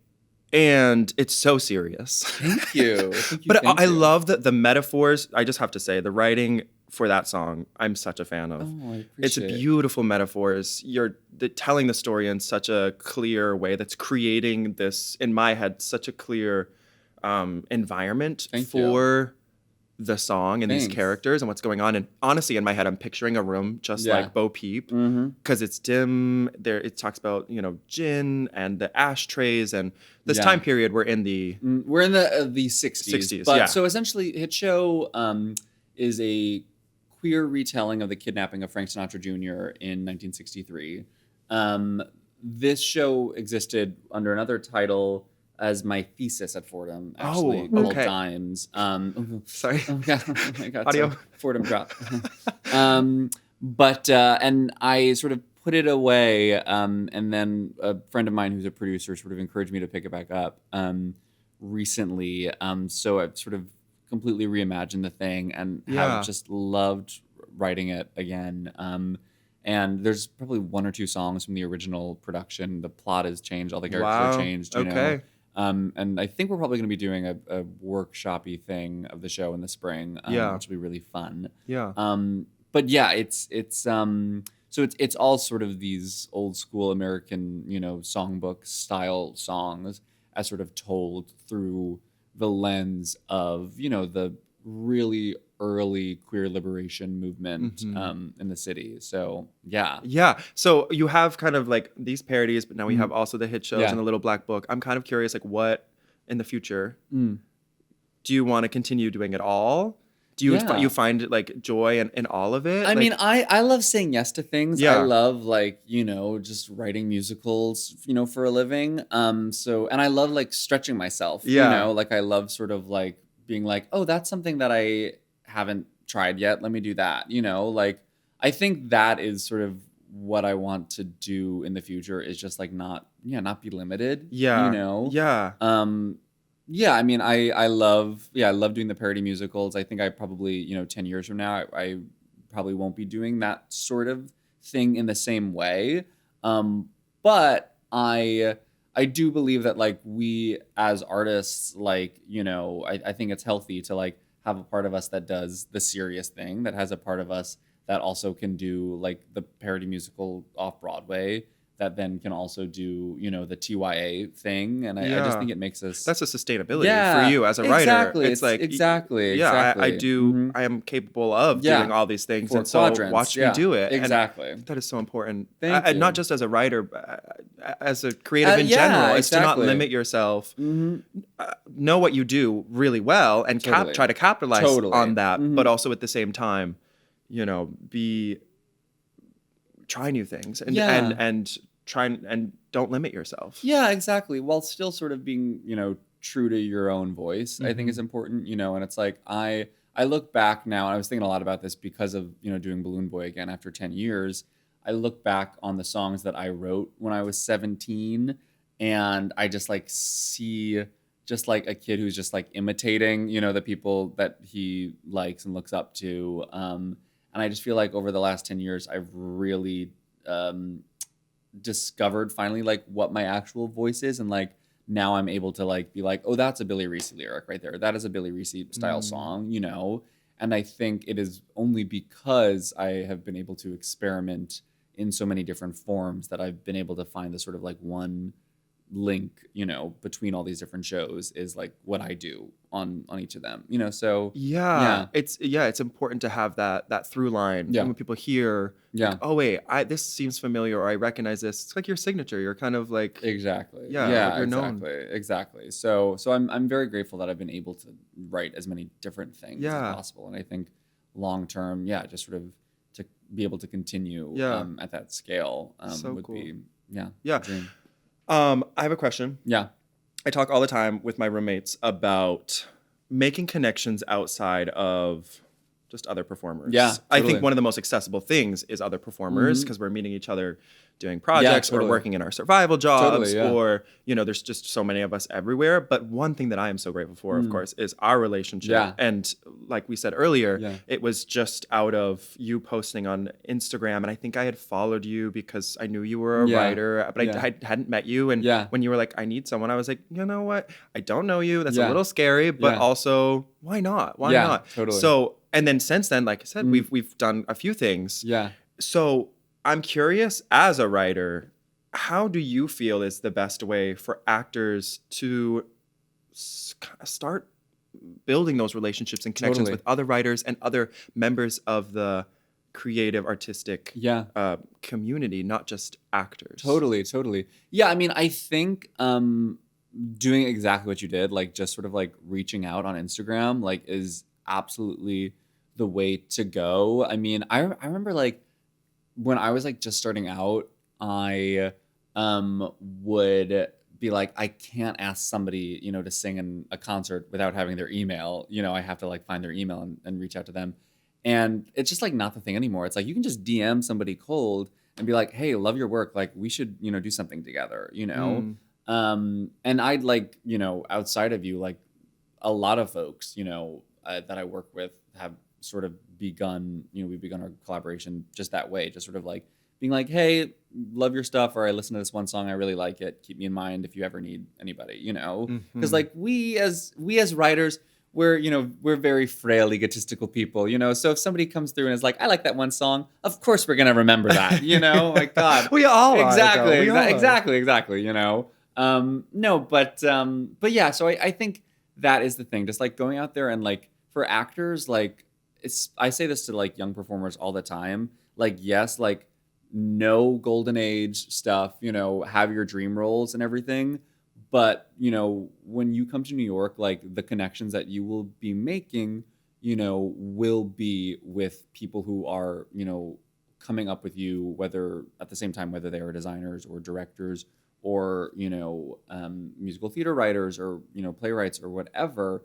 and it's so serious. Thank you. But I love the metaphors. I just have to say the writing for that song, I'm such a fan of. Oh, I appreciate it's beautiful metaphors. You're telling the story in such a clear way that's creating this, in my head, such a clear environment for the song and these characters and what's going on. And honestly, in my head, I'm picturing a room just like Bo Peep, because it's dim. There, it talks about gin and the ashtrays and this time period. We're in the 60s. 60s, but yeah. So essentially, Hit Show is a queer retelling of the kidnapping of Frank Sinatra Jr. in 1963. This show existed under another title as my thesis at Fordham, actually, called Dimes. Sorry. Oh my God. Audio. So Fordham drop. But I sort of put it away, and then a friend of mine who's a producer sort of encouraged me to pick it back up recently. So I've sort of completely reimagined the thing and have just loved writing it again. And there's probably one or two songs from the original production. The plot has changed. All the characters are changed. You know? And I think we're probably going to be doing a workshop-y thing of the show in the spring, which will be really fun. Yeah. But yeah, it's all sort of these old school American, songbook style songs as sort of told through the lens of, the really early queer liberation movement in the city. So yeah. So you have kind of like these parodies, but now we have also the hit shows and the Little Black Book. I'm kind of curious, like, what in the future do you want to continue doing it all? Do you find like joy in all of it? I mean, I love saying yes to things. Yeah. I love just writing musicals, for a living. And I love like stretching myself. Yeah. Like I love sort of like being like, oh, that's something that I haven't tried yet. Let me do that. Like I think that is sort of what I want to do in the future is just like not be limited. Yeah. Yeah. Yeah, I mean, I love doing the parody musicals. I think I probably, 10 years from now, I probably won't be doing that sort of thing in the same way. But I do believe that like we as artists, like, I think it's healthy to like have a part of us that does the serious thing, that has a part of us that also can do like the parody musical off Broadway, that then can also do, the TYA thing. And I just think it makes us... That's a sustainability for you as a writer. It's like... Exactly. I do... I am capable of doing all these things. For and so watch me do it. Exactly. And that is so important. Thank you. Not just as a writer, but as a creative in general. Is to not limit yourself. Know what you do really well and try to capitalize on that. But also at the same time, try new things and try and don't limit yourself. Yeah, exactly. While still sort of being, true to your own voice, I think is important, and it's like I look back now, and I was thinking a lot about this because of, doing Balloon Boy again after 10 years. I look back on the songs that I wrote when I was 17, and I just like see just like a kid who's just like imitating, the people that he likes and looks up to. And I just feel like over the last 10 years, I've really discovered finally like what my actual voice is. And like now I'm able to like be like, oh, that's a Billy Recce lyric right there. That is a Billy Recce style song, And I think it is only because I have been able to experiment in so many different forms that I've been able to find the sort of like one link, between all these different shows is like what I do on each of them, so it's important to have that through line. When people hear like, oh wait, this seems familiar, or I recognize this, it's like your signature. You're kind of like exactly you're known. Exactly. So I'm very grateful that I've been able to write as many different things as possible, and I think long term just sort of to be able to continue at that scale so would cool. be a dream. I have a question. Yeah. I talk all the time with my roommates about making connections outside of just other performers. Yeah, I totally. think one of the most accessible things is other performers because we're meeting each other doing projects totally. or working in our survival jobs Totally, yeah. or, there's just so many of us everywhere. But one thing that I am so grateful for, of course, is our relationship. Yeah. And like we said earlier, it was just out of you posting on Instagram. And I think I had followed you because I knew you were a writer, but I hadn't met you. And when you were like, I need someone, I was like, you know what? I don't know you. That's a little scary, but also why not? Why not? Totally. So, and then since then, like I said, we've done a few things. Yeah. So I'm curious, as a writer, how do you feel is the best way for actors to start building those relationships and connections with other writers and other members of the creative, artistic community, not just actors? Totally. Yeah, I mean, I think doing exactly what you did, like just sort of like reaching out on Instagram, like is absolutely the way to go. I mean, I remember like when I was like just starting out, I would be like, I can't ask somebody, to sing in a concert without having their email. I have to like find their email and reach out to them. And it's just like not the thing anymore. It's like you can just DM somebody cold and be like, hey, love your work. Like we should, do something together, And I'd like, outside of you, like a lot of folks, that I work with have sort of begun, we've begun our collaboration just that way, just sort of like being like, hey, love your stuff, or I listen to this one song, I really like it. Keep me in mind if you ever need anybody, because like we as writers, we're very frail, egotistical people, So if somebody comes through and is like, I like that one song, of course we're gonna remember that, My God, we all exactly, are, exactly, No, but yeah. So I think that is the thing, just like going out there and like for actors, like I say this to like young performers all the time, like yes, like no golden age stuff, have your dream roles and everything. But, when you come to New York, like the connections that you will be making, will be with people who are, coming up with you, whether at the same time, whether they are designers or directors or, musical theater writers or, playwrights or whatever.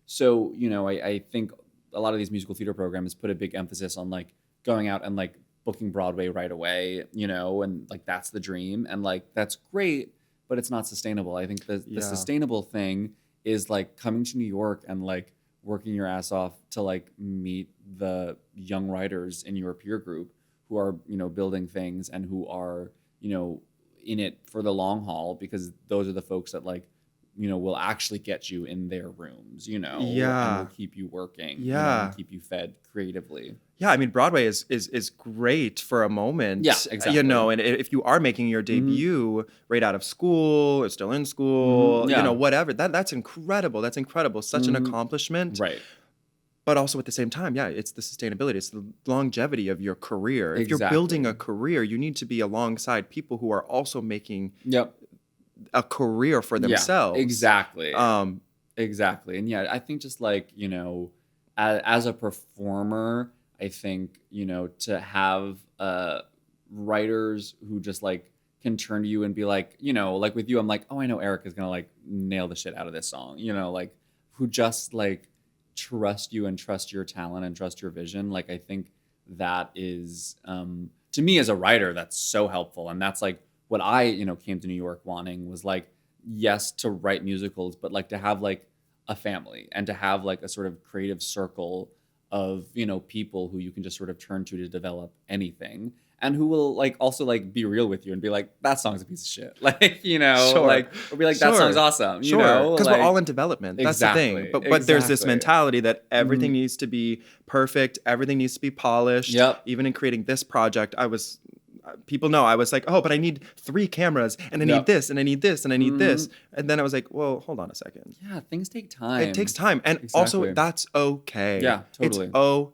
So, I think a lot of these musical theater programs put a big emphasis on like going out and like booking Broadway right away, and like that's the dream. And like that's great, but it's not sustainable. I think the sustainable thing is like coming to New York and like working your ass off to like meet the young writers in your peer group who are, building things and who are, in it for the long haul, because those are the folks that like, will actually get you in their rooms, and will keep you working, and keep you fed creatively. Yeah, I mean, Broadway is great for a moment. Yeah, exactly. And if you are making your debut right out of school or still in school, whatever, that's incredible. That's incredible. Such an accomplishment. Right. But also at the same time, it's the sustainability. It's the longevity of your career. If you're building a career, you need to be alongside people who are also making a career for themselves. Yeah, exactly. Exactly. And yeah, I think just like, as a performer, I think, to have writers who just like can turn to you and be like, like with you, I'm like, oh, I know Eric is going to like nail the shit out of this song, like who just like trust you and trust your talent and trust your vision. Like, I think that is, to me as a writer, that's so helpful. And that's like what I, came to New York wanting was like, yes, to write musicals, but like to have like a family and to have like a sort of creative circle of, people who you can just sort of turn to develop anything, and who will like also like be real with you and be like, that song's a piece of shit. Like, like, or be like, that song's awesome. Because like, we're all in development. That's the thing. But there's this mentality that everything needs to be perfect. Everything needs to be polished. Yep. Even in creating this project, people know I was like, oh, but I need 3 cameras and I need this and I need this and I need this. And then I was like, well, hold on a second. Yeah, things take time. It takes time. And also that's okay. Yeah, totally. It's okay.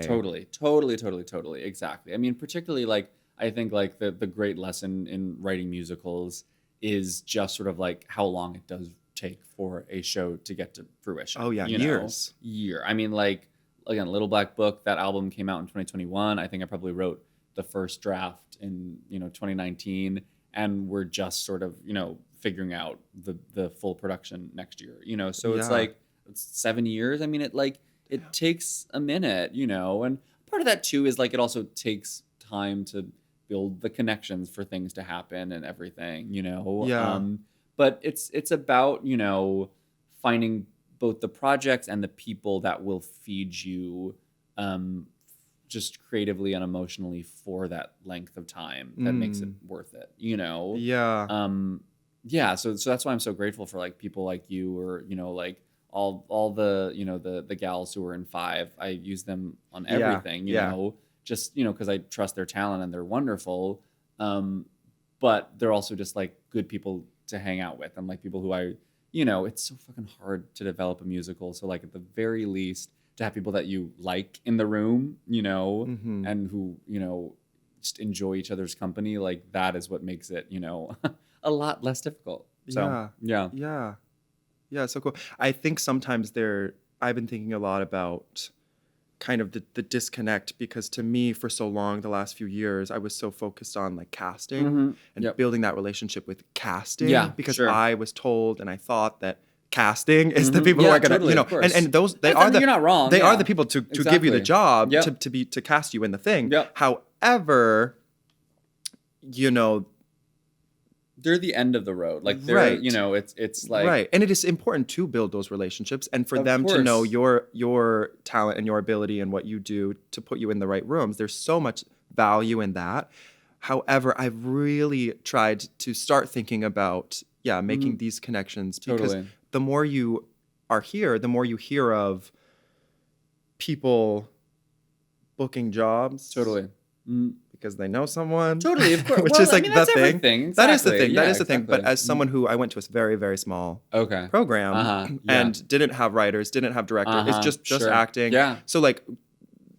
Totally. Exactly. I mean, particularly like, I think like the great lesson in writing musicals is just sort of like how long it does take for a show to get to fruition. Oh yeah, years. I mean, like, again, Little Black Book, that album came out in 2021. I think I probably wrote the first draft in 2019, and we're just sort of figuring out the full production next year, you know? So it's Yeah. like, it's 7 years. I mean, it takes a minute, you know? And part of that too is like, it also takes time to build the connections for things to happen and everything, you know? Yeah. But it's about, you know, finding both the projects and the people that will feed you just creatively and emotionally for that length of time that makes it worth it, you know? Yeah. Yeah, so that's why I'm so grateful for like people like you, or, you know, like all the, you know, the gals who are in Five. I use them on everything, you know, just, you know, because I trust their talent and they're wonderful. But they're also just like good people to hang out with, and like people who you know, it's so fucking hard to develop a musical. So like at the very least, to have people that you like in the room, you know, and who, you know, just enjoy each other's company, like that is what makes it, you know, a lot less difficult. So, Yeah, so cool. I think sometimes I've been thinking a lot about kind of the disconnect, because to me, for so long, the last few years, I was so focused on like casting and building that relationship with casting, because I was told and I thought that casting is the people who are gonna, you know, and those you're not wrong. They are the people to give you the job, to cast you in the thing. However, you know, they're the end of the road. Like they're, you know, it's like and it is important to build those relationships and for them to know your talent and your ability and what you do to put you in the right rooms. There's so much value in that. However, I've really tried to start thinking about making these connections, because the more you are here, the more you hear of people booking jobs. Because they know someone. Of course. Which is like the thing. Exactly. That is the thing. That is the thing. But as someone who, I went to a very, very small program and didn't have writers, didn't have director. It's just acting. Yeah. So like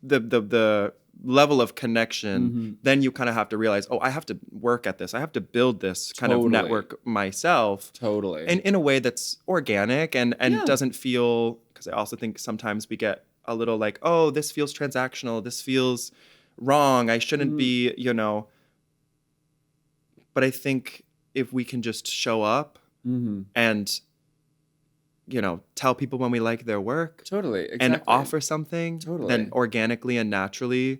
the level of connection, then you kind of have to realize, I have to work at this. I have to build this kind of network myself. And in a way that's organic and doesn't feel, because I also think sometimes we get a little like, this feels transactional. This feels wrong. I shouldn't be, you know. But I think if we can just show up and, you know, tell people when we like their work, and offer something, then organically and naturally,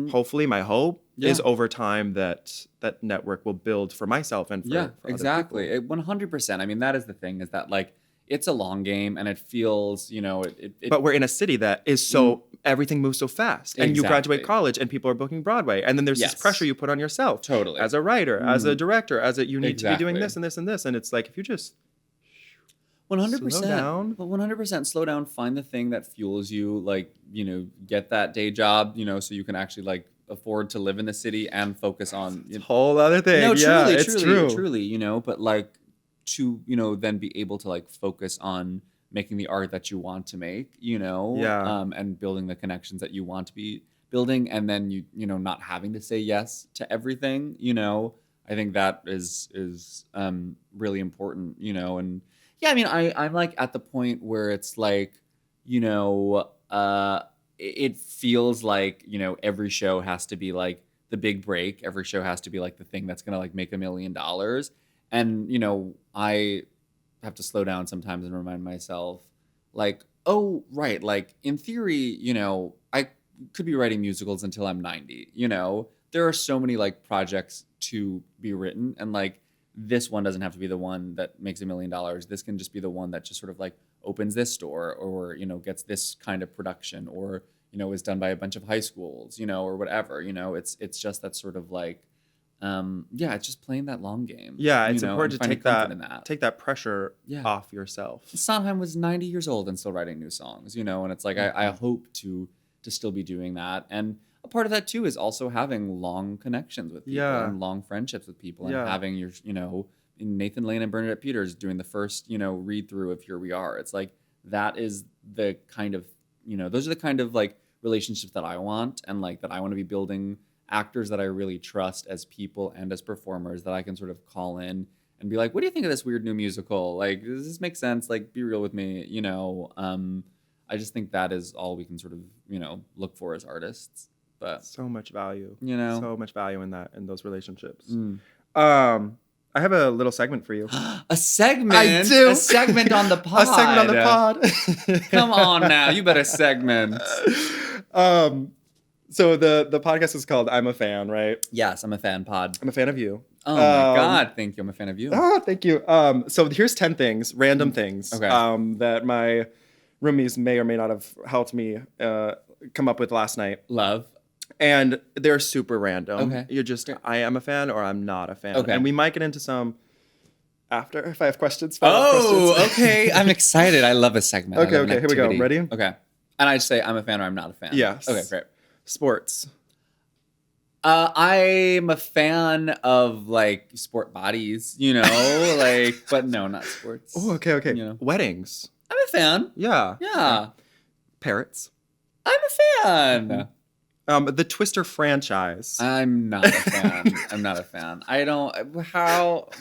hopefully, my hope is over time that network will build for myself and for other people. 100%. I mean, that is the thing, is that like it's a long game, and it feels, you know, but we're in a city that is so everything moves so fast, and you graduate college, and people are booking Broadway, and then there's this pressure you put on yourself, as a writer, as a director, you need to be doing this and this and this, and it's like if you just 100%. Slow down. 100% slow down. Find the thing that fuels you. Like, you know, get that day job, you know, so you can actually like afford to live in the city and focus on a whole other thing. No, truly, you know, but like to, you know, then be able to like focus on making the art that you want to make, you know, and building the connections that you want to be building, and then you know, not having to say yes to everything, you know. I think that is really important, you know. And yeah, I mean, I'm like at the point where it's like, you know, it feels like, you know, every show has to be like the big break. Every show has to be like the thing that's going to like make $1 million. And, you know, I have to slow down sometimes and remind myself like, like in theory, you know, I could be writing musicals until I'm 90, you know. There are so many like projects to be written, and like this one doesn't have to be the one that makes $1 million. This can just be the one that just sort of like opens this store, or, you know, gets this kind of production, or, you know, is done by a bunch of high schools, you know, or whatever, you know. It's just that sort of like, it's just playing that long game. Yeah, it's important to take that pressure off yourself. Sondheim was 90 years old and still writing new songs, you know, and it's like, I hope to still be doing that. And a part of that too is also having long connections with people and long friendships with people, and having your, you know, Nathan Lane and Bernadette Peters doing the first, you know, read through of Here We Are. It's like, that is the kind of, you know, those are the kind of like relationships that I want, and like that I want to be building actors that I really trust as people and as performers, that I can sort of call in and be like, what do you think of this weird new musical? Like, does this make sense? Like, be real with me, you know. I just think that is all we can sort of, you know, look for as artists. But so much value, you know, so much value in those relationships. I have a little segment for you. A segment? I do. A segment on the pod. A segment on the pod. Come on now. You better segment. So the podcast is called I'm a Fan, right? Yes, I'm a fan pod. I'm a fan of you. Oh my God. Thank you. I'm a fan of you. Oh, thank you. So here's 10 things, random things, that my roomies may or may not have helped me come up with last night. Love. And they're super random. Okay. You're just, I am a fan or I'm not a fan. Okay. And we might get into some after if I have questions. Okay. I'm excited. I love a segment. Okay, here we go. Ready? Okay. And I say I'm a fan or I'm not a fan. Yes. Okay, great. Sports. I'm a fan of like sport bodies, but no, not sports. Oh, okay. Weddings. I'm a fan. Yeah. Parrots. I'm a fan. The Twister franchise. I'm not a fan.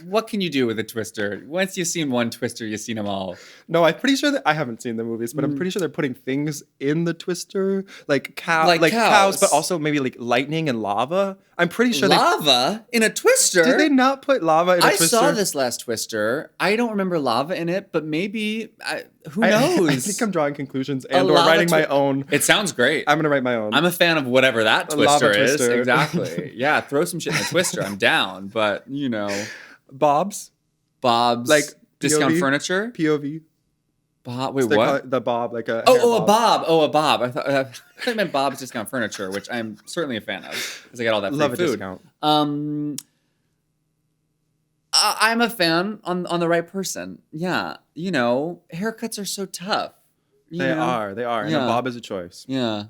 What can you do with a Twister? Once you've seen one Twister, you've seen them all. No, I'm pretty sure that I haven't seen the movies, but I'm pretty sure they're putting things in the Twister, like cows, but also maybe like lightning and lava. I'm pretty sure lava in a Twister. Did they not put lava in a Twister? I saw this last Twister. I don't remember lava in it, but maybe who knows? I think I'm drawing conclusions and or writing my own. It sounds great. I'm gonna write my own. I'm a fan of whatever that Twister is. Twister. Exactly. Yeah, throw some shit in the Twister. I'm down, but Bob's, like discount POV? furniture. POV. Bob. Wait, what? The Bob, like a a Bob. Oh, a Bob. I thought it meant Bob's Discount Furniture, which I'm certainly a fan of because I get all that free Love food. A discount. I'm a fan on the right person. Yeah, haircuts are so tough. They are, and a Bob is a choice. Yeah.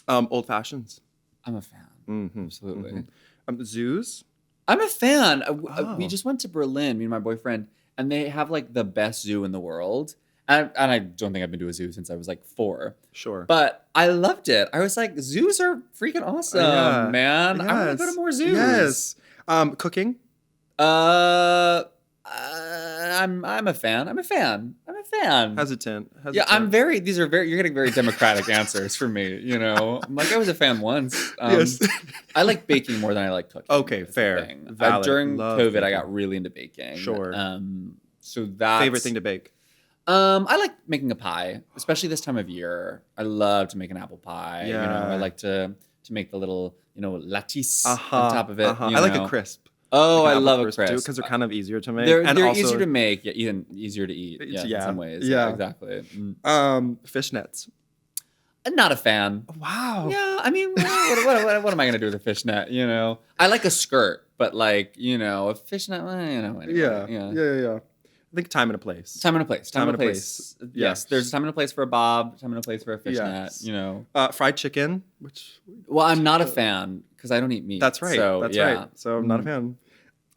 Old fashions. I'm a fan. Mm-hmm. Absolutely. Zoos. I'm a fan. We just went to Berlin, me and my boyfriend, and they have like the best zoo in the world. And I don't think I've been to a zoo since I was like 4. Sure. But I loved it. I was like, zoos are freaking awesome, man. Yes. I want to go to more zoos. Yes. Cooking. I'm a fan. I'm a fan. Hesitant. I'm very. You're getting very democratic answers for me. I'm like, I was a fan once. Yes. I like baking more than I like cooking. Okay, fair. Valid. During Love COVID, baking. I got really into baking. Sure. So that's favorite thing to bake. I like making a pie, especially this time of year. I love to make an apple pie. Yeah. I like to make the little, lattice on top of it. I like a crisp. Oh, like I love a crisp. because they're kind of easier to make. They're also, easier to make, even easier to eat. Yeah, in some ways. Yeah, exactly. Fishnets. I'm not a fan. Wow. Yeah, I mean, what am I gonna do with a fishnet? I like a skirt, but like, a fishnet. Anyway. Yeah. I think time and a place. Time and a place. Yes, there's a time and a place for a bob, time and a place for a fishnet. Yes. Fried chicken, which. Well, I'm not a fan because I don't eat meat. That's right. So, right. So I'm not a fan.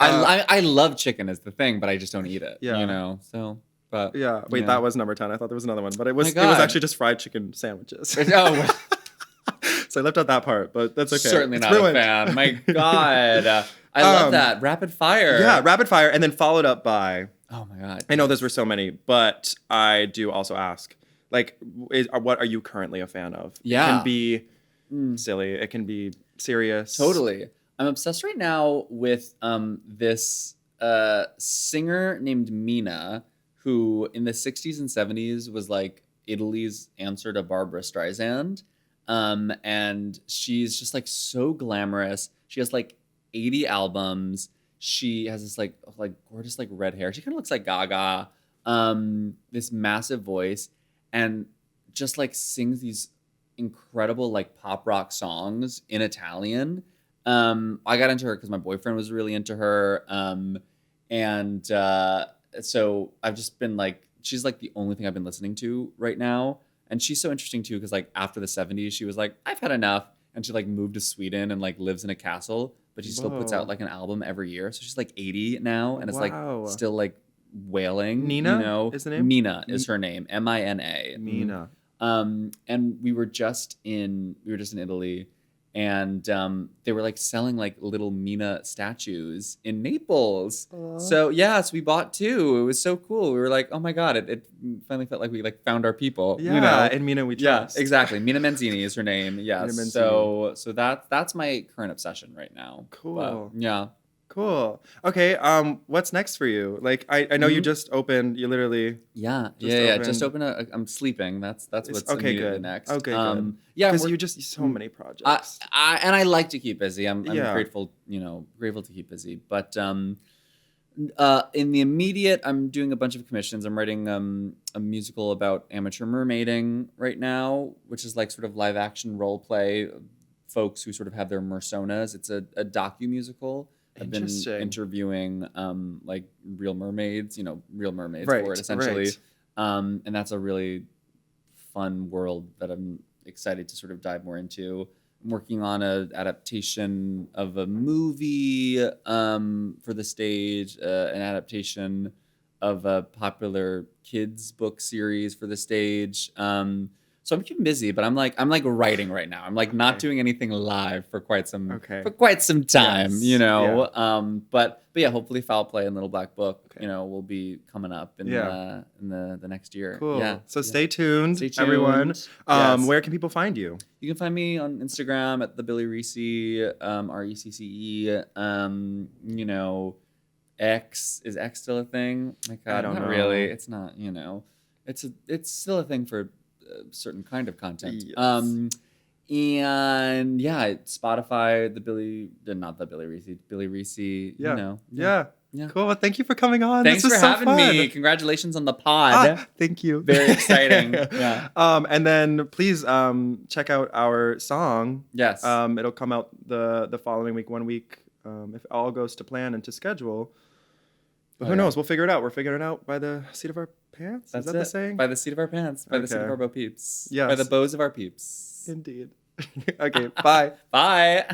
I love chicken is the thing, but I just don't eat it. Yeah. So, but yeah. Wait, that was number 10. I thought there was another one, but it was actually just fried chicken sandwiches. Oh. So I left out that part, but that's okay. Certainly not a fan. My God, I love that rapid fire. Yeah, rapid fire, and then followed up by. Oh my God. I know those were so many, but I do also ask, like, what are you currently a fan of? Yeah. It can be silly. It can be serious. Totally. I'm obsessed right now with this singer named Mina, who in the 60s and 70s was like Italy's answer to Barbara Streisand. And she's just like so glamorous. She has like 80 albums. She has this like gorgeous like red hair. She kind of looks like Gaga. This massive voice, and just like sings these incredible like pop rock songs in Italian. I got into her because my boyfriend was really into her. So I've just been like, she's like the only thing I've been listening to right now. And she's so interesting too, because like after the 70s, she was like, I've had enough. And she like moved to Sweden and like lives in a castle, but she still puts out like an album every year. So she's like 80 now, and it's like still like wailing. Nina is the name? Mina is her name. Mina. Mina. And we were just in Italy, and they were like selling like little Mina statues in Naples. So we bought 2. It was so cool. We were like, oh my God, it finally felt like we like found our people. Yeah, and Mina we trust. Yeah, exactly. Mina Manzini is her name. Yes. So that's my current obsession right now. Cool. But, yeah. Cool. Okay. What's next for you? Like, I know you just opened. You literally. Just open I'm sleeping. That's what's okay. immediately Good. next. Okay. Good. Yeah, Because you just so many projects. I like to keep busy. I'm Yeah. grateful, grateful to keep busy. But in the immediate, I'm doing a bunch of commissions. I'm writing a musical about amateur mermaiding right now, which is like sort of live action role play. Folks who sort of have their mersonas. It's a docu musical. I've been interviewing like real mermaids, real mermaids for it essentially. Right. And that's a really fun world that I'm excited to sort of dive more into. I'm working on an adaptation of a movie for the stage, an adaptation of a popular kids book series for the stage. So I'm keeping busy, but I'm like writing right now. I'm like not doing anything live for quite some time, Yes. Yeah. But yeah, hopefully Foul Play and Little Black Book, will be coming up in the next year. Cool. Yeah. So stay tuned, everyone. Yes. Where can people find you? You can find me on Instagram at the Billy Recce, RECCE. X is X still a thing? My God, I don't know. Really. It's not. It's still a thing for certain kind of content. Yes. And yeah, Spotify, not the Billy Recce, Billy Recce. Yeah. Cool. Well, thank you for coming on. Thanks this for so having fun. me. Congratulations on the pod. Thank you. Very exciting. Yeah. And then please check out our song. Yes. It'll come out the following week, 1 week, if all goes to plan and to schedule. But who knows? We'll figure it out. We're figuring it out by the seat of our pants. That's Is that the saying? By the seat of our pants. By the seat of our peeps. Yes. By the bows of our peeps. Indeed. Okay. Bye. Bye.